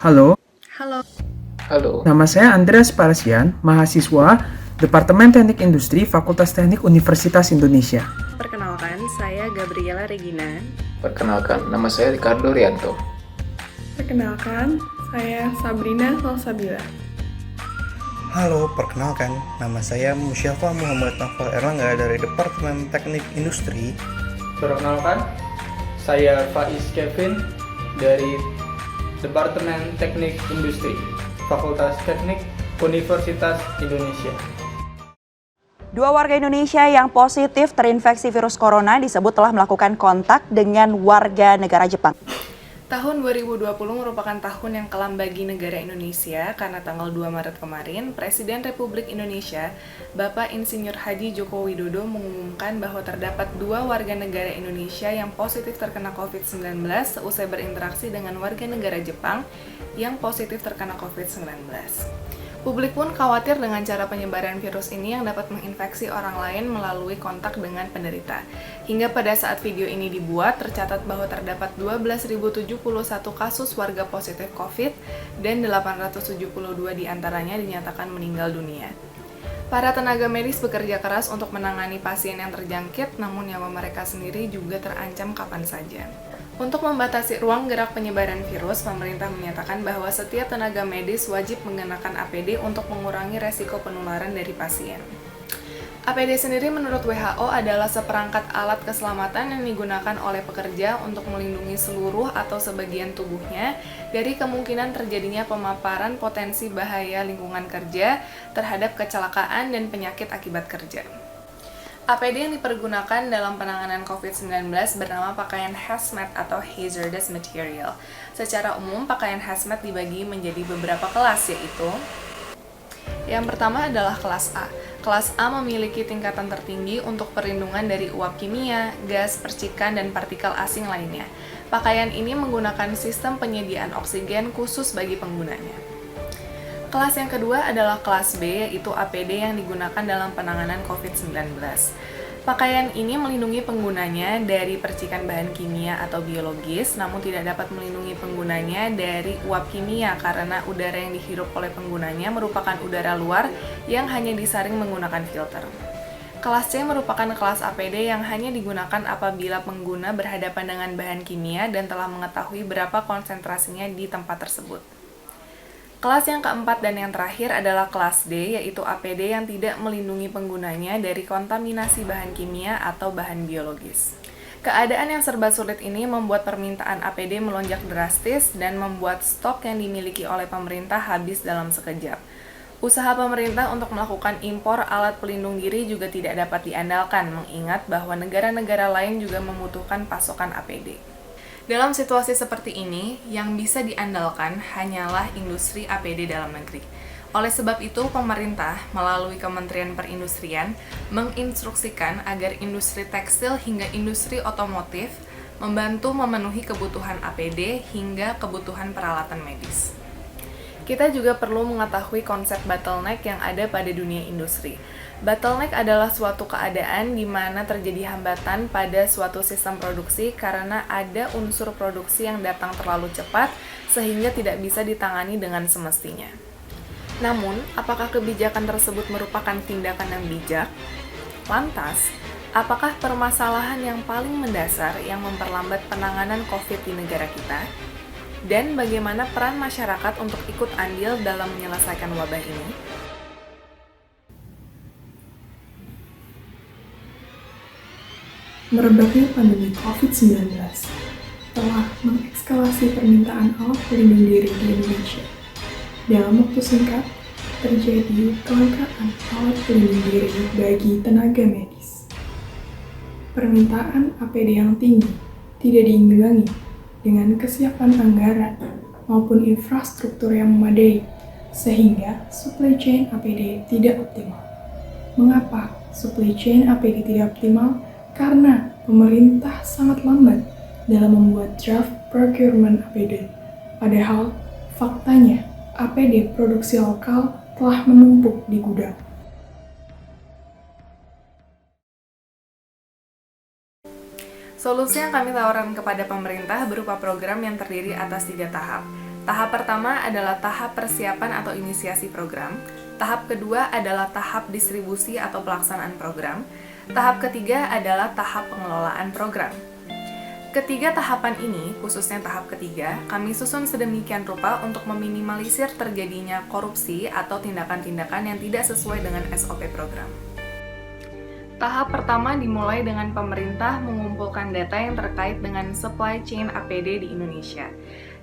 Halo, Halo, Halo, nama saya Andreas Parasian, mahasiswa Departemen Teknik Industri Fakultas Teknik Universitas Indonesia. perkenalkan saya Gabriela Regina. perkenalkan nama saya Ricardo Rianto. Perkenalkan, saya Sabrina Salsabila. Halo, perkenalkan, nama saya Musyafa Muhammad Nafal Erlangga dari Departemen Teknik Industri. Perkenalkan, saya Faiz Kevin dari Departemen Teknik Industri, Fakultas Teknik Universitas Indonesia. Dua warga Indonesia yang positif terinfeksi virus corona disebut telah melakukan kontak dengan warga negara Jepang. Tahun 2020 merupakan tahun yang kelam bagi negara Indonesia karena tanggal 2 Maret kemarin, Presiden Republik Indonesia, Bapak Insinyur Haji Joko Widodo mengumumkan bahwa terdapat dua warga negara Indonesia yang positif terkena COVID-19 seusai berinteraksi dengan warga negara Jepang yang positif terkena COVID-19. Publik pun khawatir dengan cara penyebaran virus ini yang dapat menginfeksi orang lain melalui kontak dengan penderita. Hingga pada saat video ini dibuat, tercatat bahwa terdapat 12.071 kasus warga positif COVID dan 872 diantaranya dinyatakan meninggal dunia. Para tenaga medis bekerja keras untuk menangani pasien yang terjangkit, namun nyawa mereka sendiri juga terancam kapan saja. Untuk membatasi ruang gerak penyebaran virus, pemerintah menyatakan bahwa setiap tenaga medis wajib mengenakan APD untuk mengurangi resiko penularan dari pasien. APD sendiri menurut WHO adalah seperangkat alat keselamatan yang digunakan oleh pekerja untuk melindungi seluruh atau sebagian tubuhnya dari kemungkinan terjadinya pemaparan potensi bahaya lingkungan kerja terhadap kecelakaan dan penyakit akibat kerja. APD yang dipergunakan dalam penanganan COVID-19 bernama pakaian hazmat atau hazardous material. Secara umum, pakaian hazmat dibagi menjadi beberapa kelas, yaitu yang pertama adalah kelas A. Kelas A memiliki tingkatan tertinggi untuk perlindungan dari uap kimia, gas, percikan, dan partikel asing lainnya. Pakaian ini menggunakan sistem penyediaan oksigen khusus bagi penggunanya. Kelas yang kedua adalah kelas B, yaitu APD yang digunakan dalam penanganan COVID-19. Pakaian ini melindungi penggunanya dari percikan bahan kimia atau biologis, namun tidak dapat melindungi penggunanya dari uap kimia karena udara yang dihirup oleh penggunanya merupakan udara luar yang hanya disaring menggunakan filter. Kelas C merupakan kelas APD yang hanya digunakan apabila pengguna berhadapan dengan bahan kimia dan telah mengetahui berapa konsentrasinya di tempat tersebut. Kelas yang keempat dan yang terakhir adalah kelas D, yaitu APD yang tidak melindungi penggunanya dari kontaminasi bahan kimia atau bahan biologis. Keadaan yang serba sulit ini membuat permintaan APD melonjak drastis dan membuat stok yang dimiliki oleh pemerintah habis dalam sekejap. Usaha pemerintah untuk melakukan impor alat pelindung diri juga tidak dapat diandalkan, mengingat bahwa negara-negara lain juga membutuhkan pasokan APD. Dalam situasi seperti ini, yang bisa diandalkan hanyalah industri APD dalam negeri. Oleh sebab itu, pemerintah melalui Kementerian Perindustrian menginstruksikan agar industri tekstil hingga industri otomotif membantu memenuhi kebutuhan APD hingga kebutuhan peralatan medis. Kita juga perlu mengetahui konsep bottleneck yang ada pada dunia industri. Bottleneck adalah suatu keadaan di mana terjadi hambatan pada suatu sistem produksi karena ada unsur produksi yang datang terlalu cepat sehingga tidak bisa ditangani dengan semestinya. Namun, apakah kebijakan tersebut merupakan tindakan yang bijak? Lantas, apakah permasalahan yang paling mendasar yang memperlambat penanganan COVID di negara kita? Dan bagaimana peran masyarakat untuk ikut andil dalam menyelesaikan wabah ini? Merebaknya pandemi COVID-19 telah mengekskalasi permintaan alat pelindung diri di Indonesia. Dalam waktu singkat, terjadi kelangkaan alat pelindung diri bagi tenaga medis. Permintaan APD yang tinggi tidak diimbangi dengan kesiapan anggaran maupun infrastruktur yang memadai, sehingga supply chain APD tidak optimal. Mengapa supply chain APD tidak optimal? Karena pemerintah sangat lambat dalam membuat draft procurement APD. Padahal, faktanya APD produksi lokal telah menumpuk di gudang. Solusi yang kami tawarkan kepada pemerintah berupa program yang terdiri atas 3 tahap. Tahap pertama adalah tahap persiapan atau inisiasi program. Tahap kedua adalah tahap distribusi atau pelaksanaan program. Tahap ketiga adalah tahap pengelolaan program. Ketiga tahapan ini, khususnya tahap ketiga, kami susun sedemikian rupa untuk meminimalisir terjadinya korupsi atau tindakan-tindakan yang tidak sesuai dengan SOP program. Tahap pertama dimulai dengan pemerintah mengumpulkan data yang terkait dengan supply chain APD di Indonesia.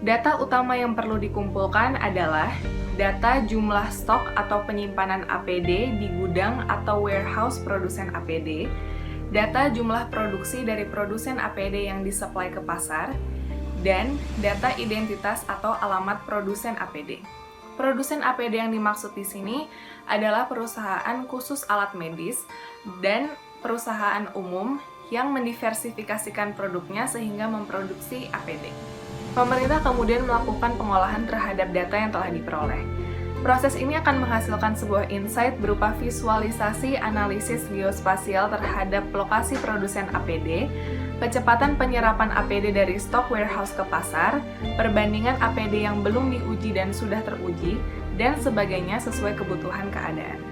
Data utama yang perlu dikumpulkan adalah data jumlah stok atau penyimpanan APD di gudang atau warehouse produsen APD, data jumlah produksi dari produsen APD yang disuplai ke pasar, dan data identitas atau alamat produsen APD. Produsen APD yang dimaksud di sini adalah perusahaan khusus alat medis dan perusahaan umum yang mendiversifikasikan produknya sehingga memproduksi APD. Pemerintah kemudian melakukan pengolahan terhadap data yang telah diperoleh. Proses ini akan menghasilkan sebuah insight berupa visualisasi analisis geospasial terhadap lokasi produsen APD, kecepatan penyerapan APD dari stok warehouse ke pasar, perbandingan APD yang belum diuji dan sudah teruji, dan sebagainya sesuai kebutuhan keadaan.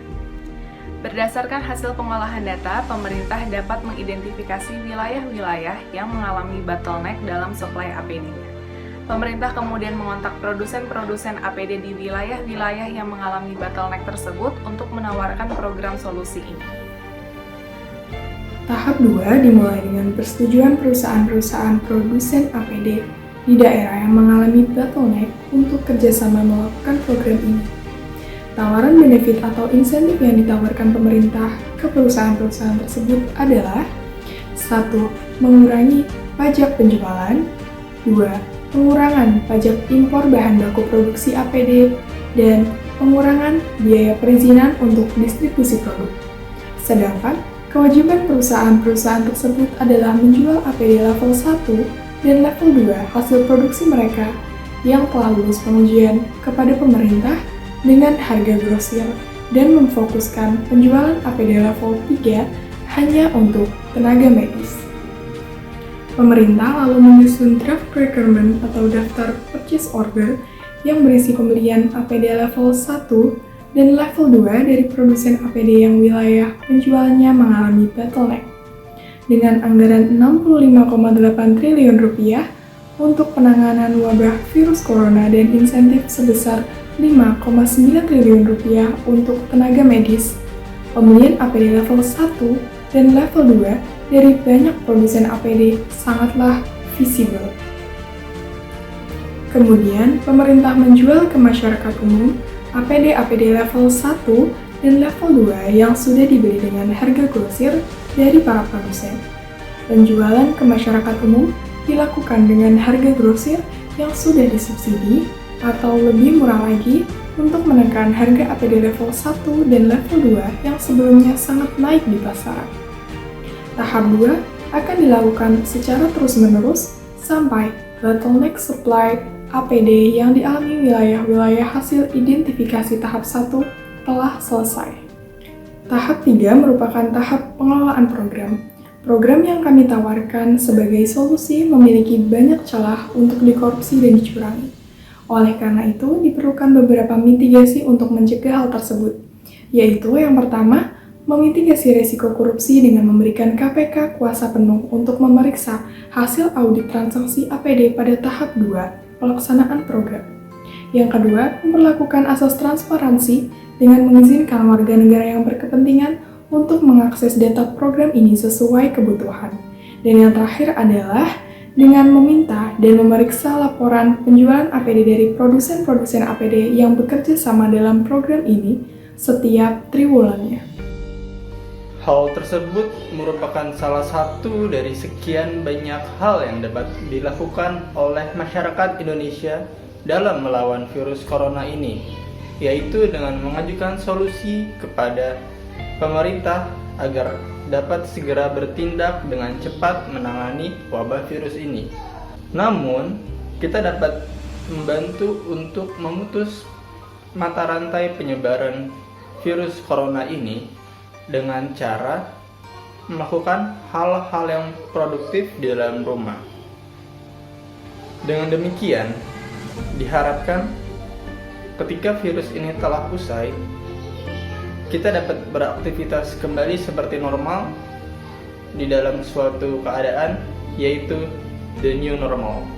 Berdasarkan hasil pengolahan data, pemerintah dapat mengidentifikasi wilayah-wilayah yang mengalami bottleneck dalam suplai APD-nya. Pemerintah kemudian mengontak produsen-produsen APD di wilayah-wilayah yang mengalami bottleneck tersebut untuk menawarkan program solusi ini. Tahap 2 dimulai dengan persetujuan perusahaan-perusahaan produsen APD di daerah yang mengalami bottleneck untuk kerjasama melakukan program ini. Tawaran benefit atau insentif yang ditawarkan pemerintah ke perusahaan-perusahaan tersebut adalah 1. Mengurangi pajak penjualan, 2. Pengurangan pajak impor bahan baku produksi APD, dan pengurangan biaya perizinan untuk distribusi produk. Sedangkan, kewajiban perusahaan-perusahaan tersebut adalah menjual APD level 1 dan level 2 hasil produksi mereka yang telah lulus pengujian kepada pemerintah dengan harga grosir dan memfokuskan penjualan APD level 3 hanya untuk tenaga medis. Pemerintah lalu menyusun draft procurement atau daftar purchase order yang berisi pembelian APD level 1 dan level 2 dari produsen APD yang wilayah penjualannya mengalami bottleneck. Dengan anggaran 65,8 triliun rupiah untuk penanganan wabah virus corona dan insentif sebesar 5,9 triliun rupiah untuk tenaga medis, pembelian APD level 1 dan level 2 dari banyak produsen APD sangatlah visible. Kemudian, pemerintah menjual ke masyarakat umum APD level 1 dan level 2 yang sudah dibeli dengan harga grosir dari para produsen. Penjualan ke masyarakat umum dilakukan dengan harga grosir yang sudah disubsidi atau lebih murah lagi untuk menekan harga APD level 1 dan level 2 yang sebelumnya sangat naik di pasaran. Tahap 2 akan dilakukan secara terus-menerus sampai bottleneck supply APD yang dialami wilayah-wilayah hasil identifikasi tahap 1 telah selesai. Tahap 3 merupakan tahap pengelolaan program. Program yang kami tawarkan sebagai solusi memiliki banyak celah untuk dikorupsi dan dicurangi. Oleh karena itu, diperlukan beberapa mitigasi untuk mencegah hal tersebut, yaitu yang pertama, memitigasi risiko korupsi dengan memberikan KPK kuasa penuh untuk memeriksa hasil audit transaksi APD pada tahap 2 pelaksanaan program. Yang kedua, memperlakukan asas transparansi dengan mengizinkan warga negara yang berkepentingan untuk mengakses data program ini sesuai kebutuhan. Dan yang terakhir adalah dengan meminta dan memeriksa laporan penjualan APD dari produsen-produsen APD yang bekerja sama dalam program ini setiap triwulannya. Hal tersebut merupakan salah satu dari sekian banyak hal yang dapat dilakukan oleh masyarakat Indonesia dalam melawan virus corona ini, yaitu dengan mengajukan solusi kepada pemerintah agar dapat segera bertindak dengan cepat menangani wabah virus ini. Namun, kita dapat membantu untuk memutus mata rantai penyebaran virus corona ini dengan cara melakukan hal-hal yang produktif di dalam rumah. Dengan demikian, Diharapkan ketika virus ini telah usai, kita dapat beraktivitas kembali seperti normal di dalam suatu keadaan, yaitu the new normal.